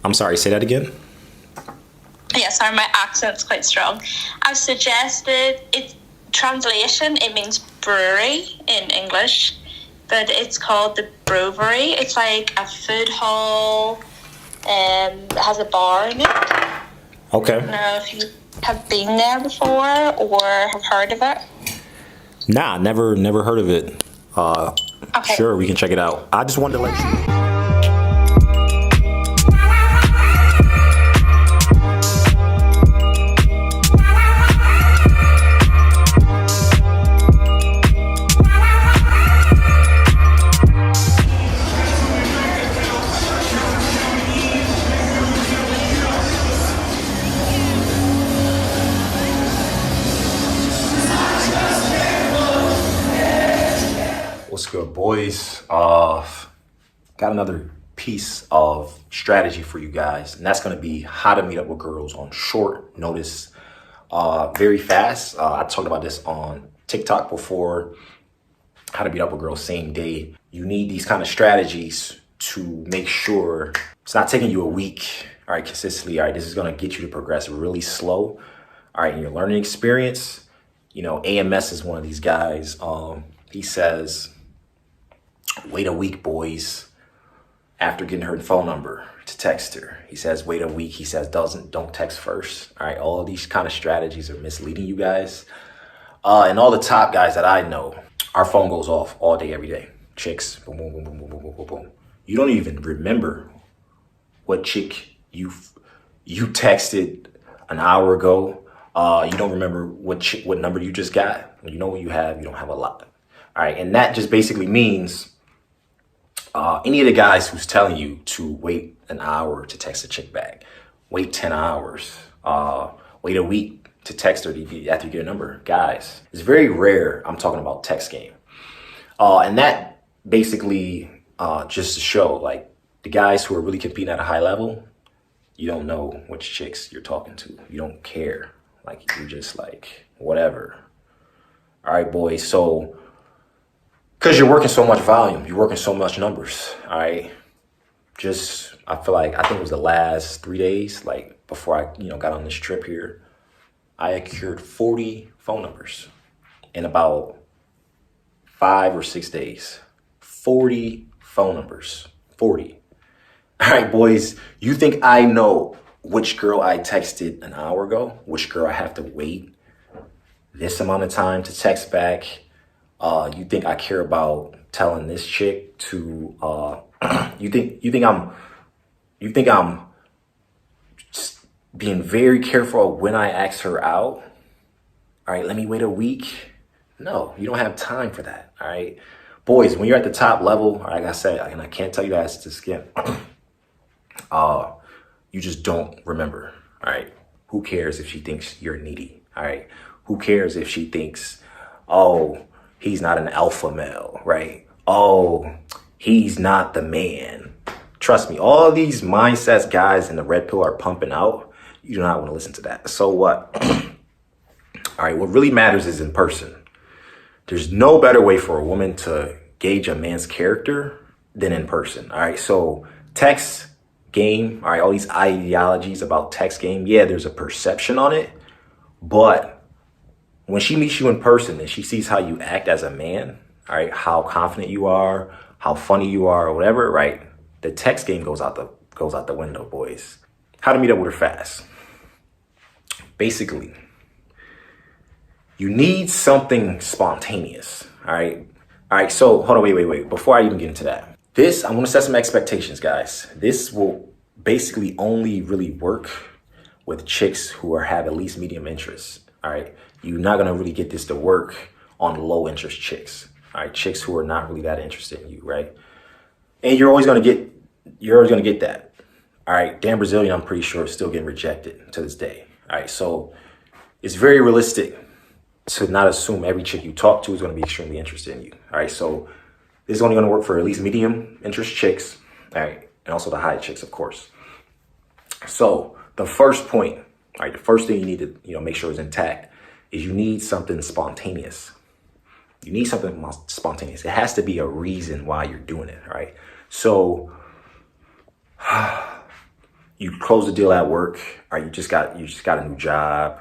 I'm sorry, say that again. Yeah, sorry, my accent's quite strong. I've suggested it. Translation, it means brewery in English, but it's called the Brewery. It's like a food hall, it has a bar in it. I Okay. don't know if you have been there before or have heard of it. Nah, never heard of it. Okay. Sure, we can check it out. I just wanted to let you. What's good, boys? Got another piece of strategy for you guys, and that's going to be how to meet up with girls on short notice, very fast. I talked about this on TikTok before, how to meet up with girls same day. You need these kind of strategies to make sure it's not taking you a week, all right, consistently. All right, this is going to get you to progress really slow, all right, in your learning experience. You know, AMS is one of these guys. He says, wait a week, boys, after getting her phone number to text her. He says, wait a week. He says, don't text first. All right. All of these kind of strategies are misleading you guys. And all the top guys that I know, our phone goes off all day, every day. Chicks, boom, boom, boom, boom, boom, boom, boom, boom, boom. You don't even remember what chick you texted an hour ago. You don't remember what number you just got. You know what you have. You don't have a lot. All right. And that just basically means any of the guys who's telling you to wait an hour to text a chick back, wait 10 hours, wait a week to text her after you get a number. Guys, it's very rare. I'm talking about text game. And that basically just to show, like, the guys who are really competing at a high level, you don't know which chicks you're talking to. You don't care. Like, you're just like, whatever. All right, boys. So, because you're working so much volume, you're working so much numbers, all right? I feel like, I think it was the last 3 days, like, before I, got on this trip here, I acquired 40 phone numbers in about 5 or 6 days. 40 phone numbers, 40. All right, boys, you think I know which girl I texted an hour ago, which girl I have to wait this amount of time to text back? You think I care about telling this chick to you think I'm just being very careful of when I ask her out? All right, let me wait a week. No, you don't have time for that. All right, boys, when you're at the top level, like I said, and I can't tell you guys to skip, you just don't remember. All right, who cares if she thinks you're needy? All right, who cares if she thinks, oh, he's not an alpha male, right? Oh, he's not the man. Trust me, all these mindsets guys in the red pill are pumping out. You do not want to listen to that. So what? All right, what really matters is in person. There's no better way for a woman to gauge a man's character than in person. All right, so text game, all right, all these ideologies about text game, yeah, there's a perception on it, but when she meets you in person and she sees how you act as a man, all right, how confident you are, how funny you are, or whatever, right? The text game goes out the window, boys. How to meet up with her fast. Basically, you need something spontaneous, all right? All right, so hold on, wait. Before I even get into that, I want to set some expectations, guys. This will basically only really work with chicks who have at least medium interests, all right? You're not gonna really get this to work on low interest chicks, all right? Chicks who are not really that interested in you, right? And you're always gonna get that, all right? Dan Brazilian, I'm pretty sure, is still getting rejected to this day, all right? So it's very realistic to not assume every chick you talk to is gonna be extremely interested in you, all right? So this is only gonna work for at least medium interest chicks, all right? And also the high chicks, of course. So the first point, all right, the first thing you need to make sure is intact is you need something spontaneous. You need something spontaneous. It has to be a reason why you're doing it, right? So you close the deal at work, or you just got a new job,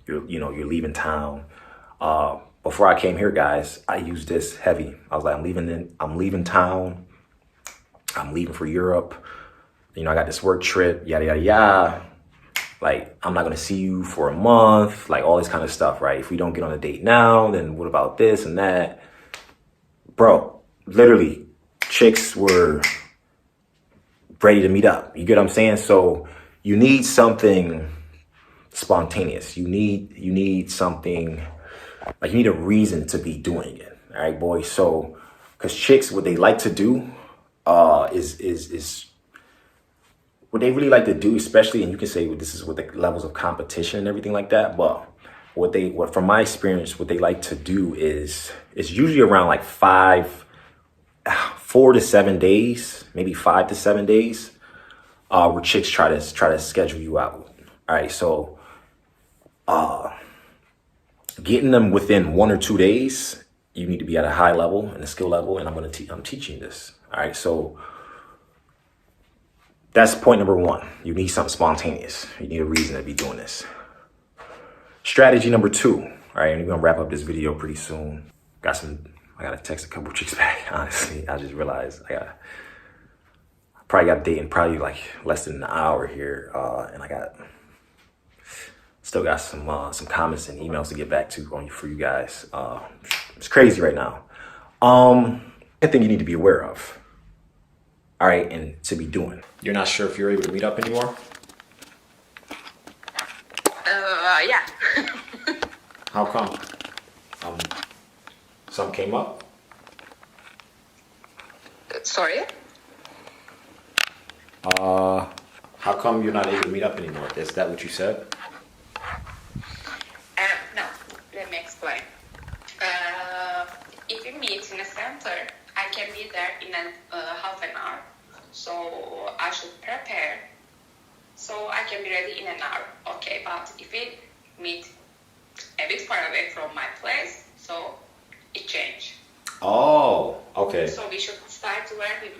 you're leaving town. Before I came here, guys, I used this heavy. I was like, I'm leaving town. I'm leaving for Europe. I got this work trip, yada, yada, yada. Like, I'm not going to see you for a month, like all this kind of stuff, right? If we don't get on a date now, then what about this and that? Bro, literally, chicks were ready to meet up. You get what I'm saying? So you need something spontaneous. You need something, like you need a reason to be doing it. All right, boys. So, because chicks, what they like to do is what they really like to do, especially, and you can say this is with the levels of competition and everything like that, but from my experience, what they like to do is, it's usually around like 4 to 7 days, maybe 5 to 7 days, where chicks try to schedule you out. All right, so getting them within 1 or 2 days, you need to be at a high level and a skill level, and I'm teaching this. All right, so that's point number 1. You need something spontaneous. You need a reason to be doing this. Strategy number 2. All right, and we're gonna wrap up this video pretty soon. I gotta text a couple chicks back. Honestly, I just realized I probably got a date in probably like less than an hour here, and still got some comments and emails to get back to for you guys. It's crazy right now. I think you need to be aware of. All right, and to be doing. You're not sure if you're able to meet up anymore? Yeah. How come? Something came up? Sorry? How come you're not able to meet up anymore? Is that what you said? No, let me explain. If we meet in a center, I can be there in half an hour. So I should prepare. So I can be ready in an hour. Okay, but if we meet a bit far away from my place, so it changed. Oh, okay. So we should start where we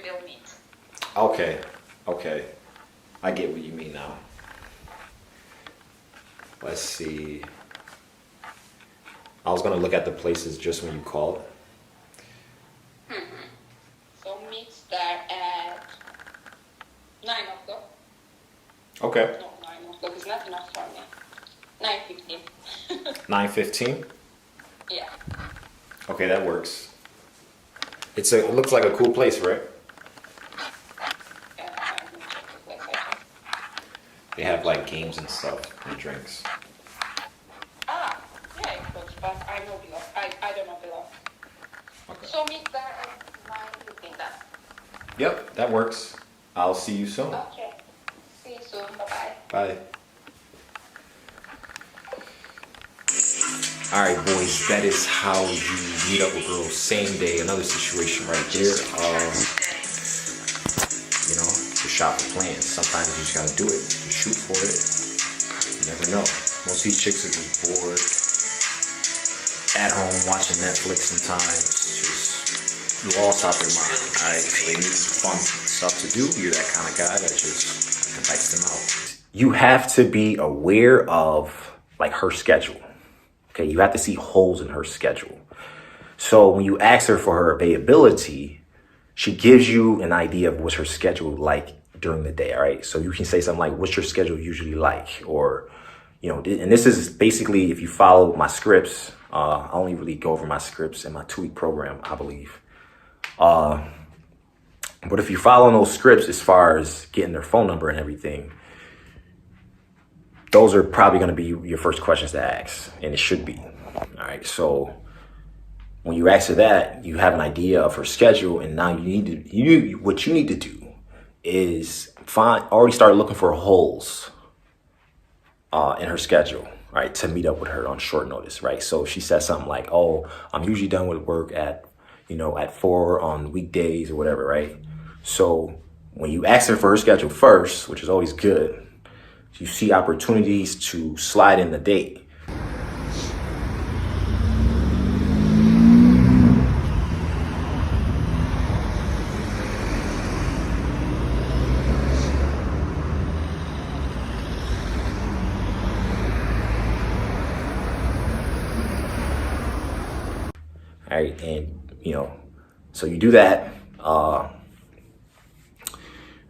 will meet. Okay. I get what you mean now. Let's see. I was gonna look at the places just when you called. So meet there at 9 o'clock. Okay. No, 9 o'clock is not enough for me. 9:15. 9:15? Yeah. Okay, that works. It looks like a cool place, right? They have like games and stuff and drinks. Yeah, it looks, but I know below. I don't know below. Okay. So meet there at 9:15 then. Yep, that works. I'll see you soon. Okay. See you soon. Bye-bye. Bye. All right, boys, that is how you meet up with girls same day. Another situation right there. The shop of plans. Sometimes you just gotta do it. Just shoot for it. You never know. Most of these chicks are just bored at home watching Netflix sometimes. Just lost out their mind. All right, so they need fun stuff to do. You're that kind of guy that just invites them out. You have to be aware of like her schedule. Okay, you have to see holes in her schedule. So when you ask her for her availability, she gives you an idea of what's her schedule like during the day, all right? So you can say something like, what's your schedule usually like? Or, and this is basically, if you follow my scripts, I only really go over my scripts in my 2-week program, I believe. But if you're following those scripts as far as getting their phone number and everything, those are probably going to be your first questions to ask, and it should be. All right, so when you ask her that, you have an idea of her schedule, and now what you need to do is already start looking for holes in her schedule, right, to meet up with her on short notice, right? So if she says something like, "Oh, I'm usually done with work at 4 on weekdays or whatever," right? So when you ask her for her schedule first, which is always good, you see opportunities to slide in the date. right? And, you know, so you do that.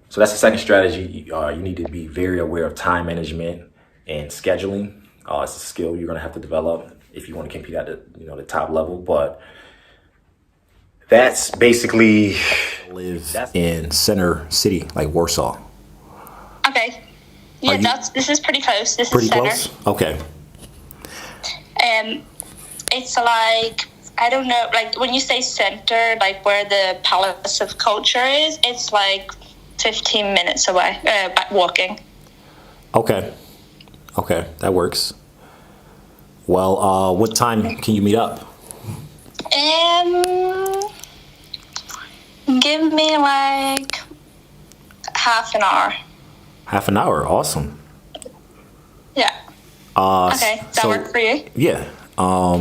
So that's the second strategy. You need to be very aware of time management and scheduling. It's a skill you're going to have to develop if you want to compete at the top level. But that's basically live in center city, like Warsaw. Okay. Yeah, this is pretty close. This Pretty is center. close? Okay. It's like, I don't know, like when you say center, like where the Palace of Culture is, it's like 15 minutes away, walking. Okay, that works. Well, what time can you meet up? Give me like half an hour. Half an hour, awesome. Yeah. Okay, that work for you? Yeah.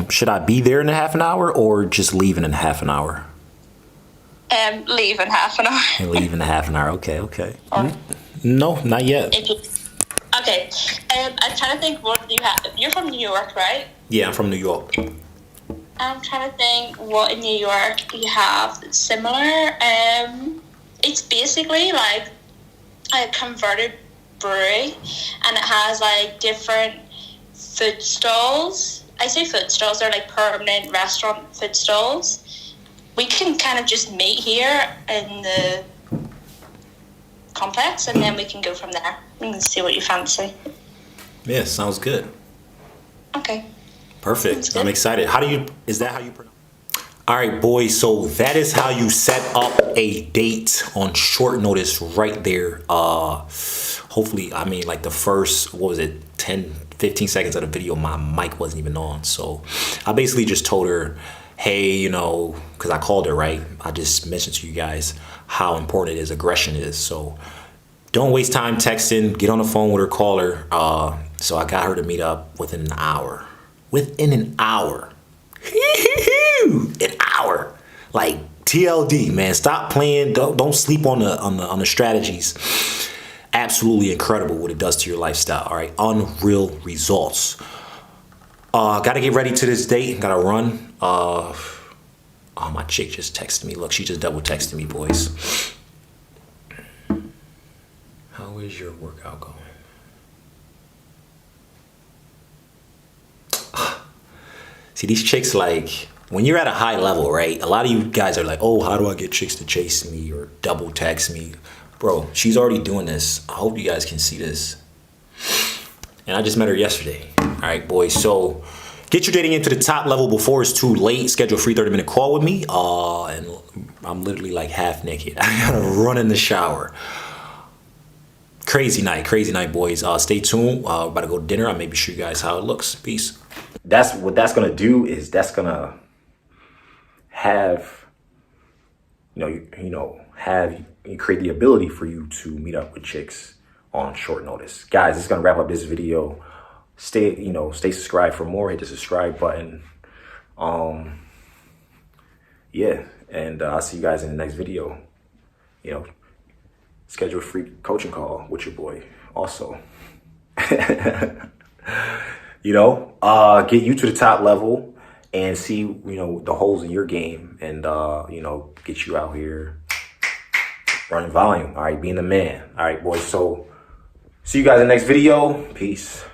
Should I be there in a half an hour or just leaving in half an hour? Leave in half an hour. Leave in a half an hour. Okay. No, not yet. Okay. I'm trying to think what you have. You're from New York, right? Yeah, I'm from New York. I'm trying to think what in New York you have that's similar. It's basically like a converted brewery, and it has like different food stalls. I say food stalls, they're like permanent restaurant food stalls. We can kind of just meet here in the complex, and then we can go from there. We can see what you fancy. Yeah, sounds good. Okay. Perfect. I'm excited. Is that how you pronounce it? All right, boys. So that is how you set up a date on short notice right there. Hopefully, I mean, like the first, 10, 15 seconds of the video, my mic wasn't even on. So I basically just told her, hey, because I called her, right? I just mentioned to you guys how important it is, aggression is. So don't waste time texting, get on the phone with her, call her. So I got her to meet up within an hour. Within an hour. An hour. Like TLD, man. Stop playing. Don't sleep on the strategies. Absolutely incredible what it does to your lifestyle. All right. Unreal results. Gotta get ready to this date. Gotta run. My chick just texted me. Look, she just double texted me, boys. How is your workout going? See, these chicks, like, when you're at a high level, right? A lot of you guys are like, oh, how do I get chicks to chase me or double text me? Bro, she's already doing this. I hope you guys can see this. And I just met her yesterday. All right, boys. So get your dating into the top level before it's too late. Schedule a free 30-minute call with me. And I'm literally like half naked. I gotta run in the shower. Crazy night, boys. Stay tuned. We're about to go to dinner. I may be show you guys how it looks. Peace. That's what that's gonna do, is that's gonna have have you create the ability for you to meet up with chicks on short notice. Guys, this is gonna wrap up this video. Stay subscribed for more. Hit the subscribe button. Yeah, and I'll see you guys in the next video. Schedule a free coaching call with your boy also. Get you to the top level and see, the holes in your game, and, get you out here running volume. All right, being the man. All right, boys. So see you guys in the next video. Peace.